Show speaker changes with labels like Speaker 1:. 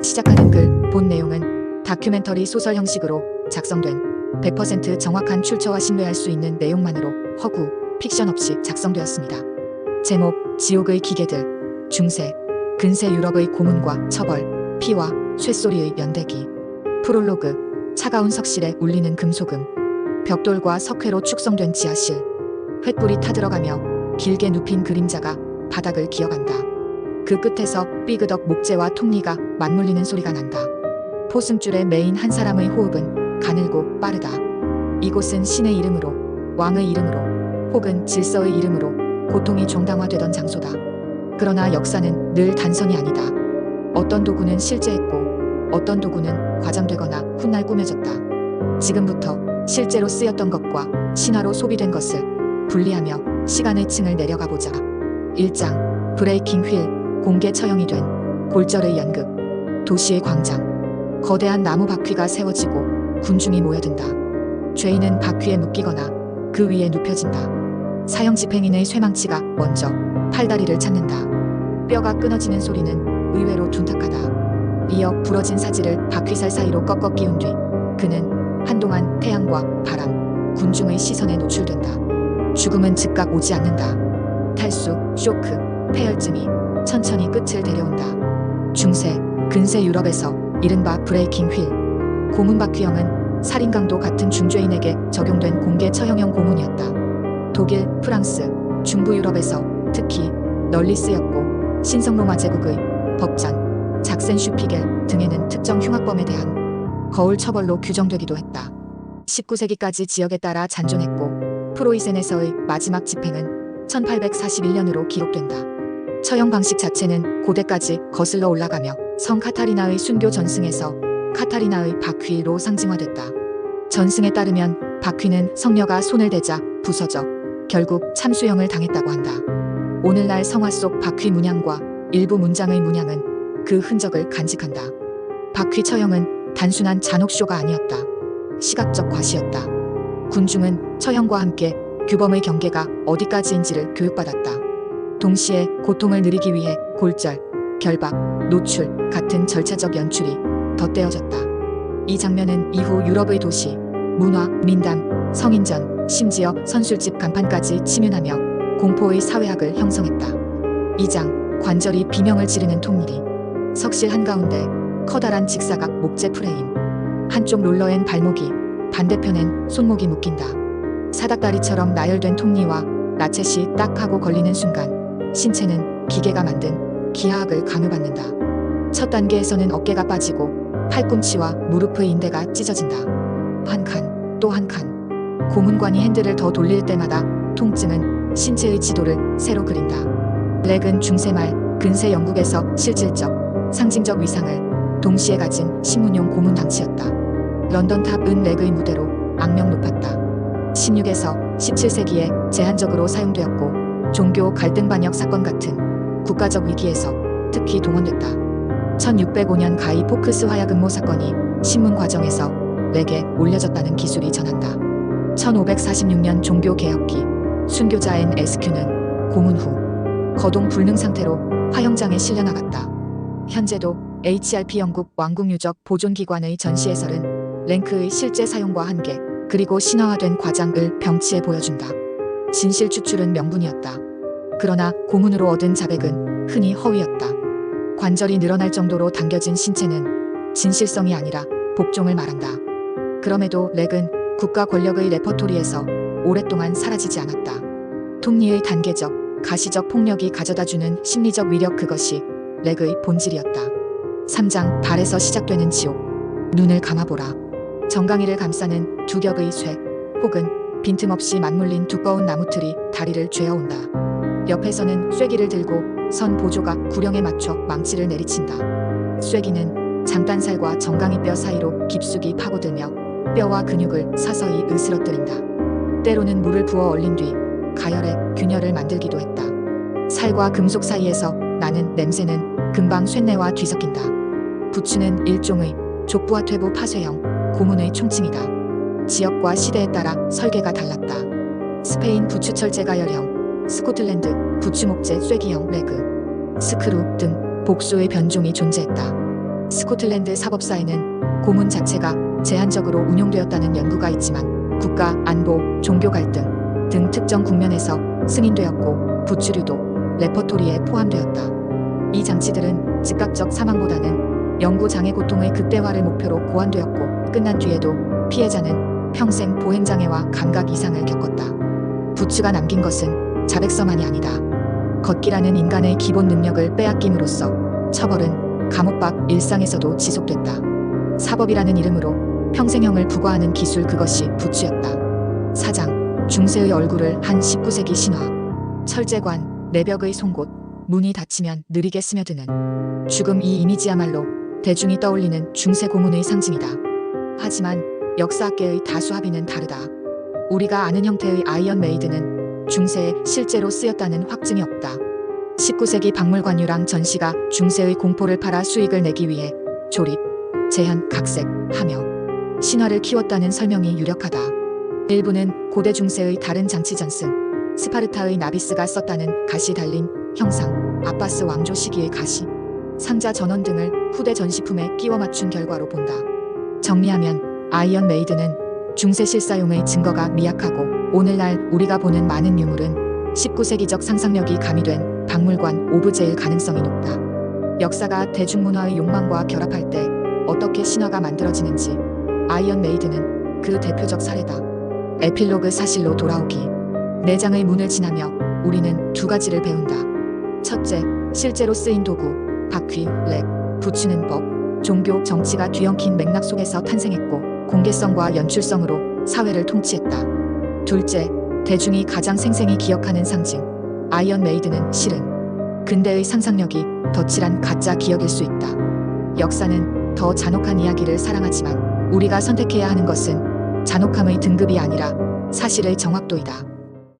Speaker 1: 시작하는 글, 본 내용은 다큐멘터리 소설 형식으로 작성된 100% 정확한 출처와 신뢰할 수 있는 내용만으로 허구, 픽션 없이 작성되었습니다. 제목, 지옥의 기계들, 중세, 근세 유럽의 고문과 처벌, 피와 쇳소리의 연대기. 프롤로그, 차가운 석실에 울리는 금소금, 벽돌과 석회로 축성된 지하실, 횃불이 타들어가며 길게 눕힌 그림자가 바닥을 기어간다. 그 끝에서 삐그덕 목재와 톱니가 맞물리는 소리가 난다. 포승줄에 매인 한 사람의 호흡은 가늘고 빠르다. 이곳은 신의 이름으로, 왕의 이름으로, 혹은 질서의 이름으로 고통이 정당화되던 장소다. 그러나 역사는 늘 단선이 아니다. 어떤 도구는 실제했고 어떤 도구는 과장되거나 훗날 꾸며졌다. 지금부터 실제로 쓰였던 것과 신화로 소비된 것을 분리하며 시간의 층을 내려가 보자. 1장, 브레이킹 휠, 공개 처형이 된 골절의 연극. 도시의 광장, 거대한 나무 바퀴가 세워지고 군중이 모여든다. 죄인은 바퀴에 묶이거나 그 위에 눕혀진다. 사형 집행인의 쇠망치가 먼저 팔다리를 찾는다. 뼈가 끊어지는 소리는 의외로 둔탁하다. 이어 부러진 사지를 바퀴살 사이로 꺾어 끼운 뒤 그는 한동안 태양과 바람, 군중의 시선에 노출된다. 죽음은 즉각 오지 않는다. 탈수, 쇼크, 폐혈증이 천천히 끝을 데려온다. 중세, 근세 유럽에서 이른바 브레이킹 휠, 고문바퀴형은 살인 강도 같은 중죄인에게 적용된 공개 처형형 고문이었다. 독일, 프랑스, 중부 유럽에서 특히 널리 쓰였고 신성로마 제국의 법전, 작센슈피겔 등에는 특정 흉악범에 대한 거울 처벌로 규정되기도 했다. 19세기까지 지역에 따라 잔존했고 프로이센에서의 마지막 집행은 1841년으로 기록된다. 처형 방식 자체는 고대까지 거슬러 올라가며 성 카타리나의 순교 전승에서 카타리나의 바퀴로 상징화됐다. 전승에 따르면 바퀴는 성녀가 손을 대자 부서져 결국 참수형을 당했다고 한다. 오늘날 성화 속 바퀴 문양과 일부 문장의 문양은 그 흔적을 간직한다. 바퀴 처형은 단순한 잔혹쇼가 아니었다. 시각적 과시였다. 군중은 처형과 함께 규범의 경계가 어디까지인지를 교육받았다. 동시에 고통을 느리기 위해 골절, 결박, 노출 같은 절차적 연출이 덧대어졌다. 이 장면은 이후 유럽의 도시, 문화, 민담, 성인전, 심지어 선술집 간판까지 침윤하며 공포의 사회학을 형성했다. 2장, 관절이 비명을 지르는 톱니리. 석실 한가운데 커다란 직사각 목재 프레임. 한쪽 롤러엔 발목이, 반대편엔 손목이 묶인다. 사닥다리처럼 나열된 톱니와 라쳇이 딱 하고 걸리는 순간 신체는 기계가 만든 기하학을 강요받는다. 첫 단계에서는 어깨가 빠지고 팔꿈치와 무릎의 인대가 찢어진다. 한 칸, 또 한 칸. 고문관이 핸들을 더 돌릴 때마다 통증은 신체의 지도를 새로 그린다. 렉은 중세말 근세 영국에서 실질적, 상징적 위상을 동시에 가진 신문용 고문 장치였다. 런던탑 은 렉의 무대로 악명 높았다. 16에서 17세기에 제한적으로 사용되었고 종교 갈등 반역 사건 같은 국가적 위기에서 특히 동원됐다. 1605년 가이 포크스 화약 음모 사건이 신문 과정에서 렉에 올려졌다는 기술이 전한다. 1546년 종교개혁기 순교자 NSQ는 고문 후 거동 불능 상태로 화형장에 실려나갔다. 현재도 HRP 영국 왕국유적 보존기관의 전시해설은 랭크의 실제 사용과 한계 그리고 신화화된 과장을 병치해 보여준다. 진실 추출은 명분이었다. 그러나 고문으로 얻은 자백은 흔히 허위였다. 관절이 늘어날 정도로 당겨진 신체는 진실성이 아니라 복종을 말한다. 그럼에도 렉은 국가 권력의 레퍼토리에서 오랫동안 사라지지 않았다. 톱니의 단계적, 가시적 폭력이 가져다주는 심리적 위력 그것이 렉의 본질이었다. 3장, 발에서 시작되는 지옥. 눈을 감아보라. 정강이를 감싸는 두 겹의 쇠 혹은 빈틈없이 맞물린 두꺼운 나무틀이 다리를 죄어온다. 옆에서는 쐐기를 들고 선 보조가 구령에 맞춰 망치를 내리친다. 쐐기는 장단살과 정강이뼈 사이로 깊숙이 파고들며 뼈와 근육을 서서히 으스러뜨린다. 때로는 물을 부어 얼린 뒤 가열해 균열을 만들기도 했다. 살과 금속 사이에서 나는 냄새는 금방 쇳내와 뒤섞인다. 부추는 일종의 족부와 퇴부 파쇄형 고문의 총칭이다. 지역과 시대에 따라 설계가 달랐다. 스페인 부추철제 가열형, 스코틀랜드 부추목재 쐐기형 레그, 스크루 등 복수의 변종이 존재했다. 스코틀랜드 사법사에는 고문 자체가 제한적으로 운용되었다는 연구가 있지만 국가, 안보, 종교 갈등 등 특정 국면에서 승인되었고 부추류도 레퍼토리에 포함되었다. 이 장치들은 즉각적 사망보다는 영구장애 고통의 극대화를 목표로 고안되었고 끝난 뒤에도 피해자는 평생 보행장애와 감각 이상을 겪었다. 부추가 남긴 것은 자백서만이 아니다. 걷기라는 인간의 기본 능력을 빼앗김으로써 처벌은 감옥 밖 일상에서도 지속됐다. 사법이라는 이름으로 평생형을 부과하는 기술, 그것이 부추였다. 사장, 중세의 얼굴을 한 19세기 신화. 철제관, 내벽의 송곳, 문이 닫히면 느리게 스며드는 죽음. 이 이미지야말로 대중이 떠올리는 중세 고문의 상징이다. 하지만 역사학계의 다수 합의는 다르다. 우리가 아는 형태의 아이언 메이드는 중세에 실제로 쓰였다는 확증이 없다. 19세기 박물관유랑 전시가 중세의 공포를 팔아 수익을 내기 위해 조립, 재현, 각색하며 신화를 키웠다는 설명이 유력하다. 일부는 고대 중세의 다른 장치 전승, 스파르타의 나비스가 썼다는 가시 달린 형상, 아바스 왕조 시기의 가시, 상자 전원 등을 후대 전시품에 끼워 맞춘 결과로 본다. 정리하면 아이언 메이드는 중세 실사용의 증거가 미약하고 오늘날 우리가 보는 많은 유물은 19세기적 상상력이 가미된 박물관 오브제일 가능성이 높다. 역사가 대중문화의 욕망과 결합할 때 어떻게 신화가 만들어지는지 아이언 메이드는 그 대표적 사례다. 에필로그 사실로 돌아오기. 내장의 문을 지나며 우리는 두 가지를 배운다. 첫째, 실제로 쓰인 도구, 바퀴, 렉, 부추는 법, 종교, 정치가 뒤엉킨 맥락 속에서 탄생했고 공개성과 연출성으로 사회를 통치했다. 둘째, 대중이 가장 생생히 기억하는 상징, 아이언 메이드는 실은 근대의 상상력이 덧칠한 가짜 기억일 수 있다. 역사는 더 잔혹한 이야기를 사랑하지만 우리가 선택해야 하는 것은 잔혹함의 등급이 아니라 사실의 정확도이다.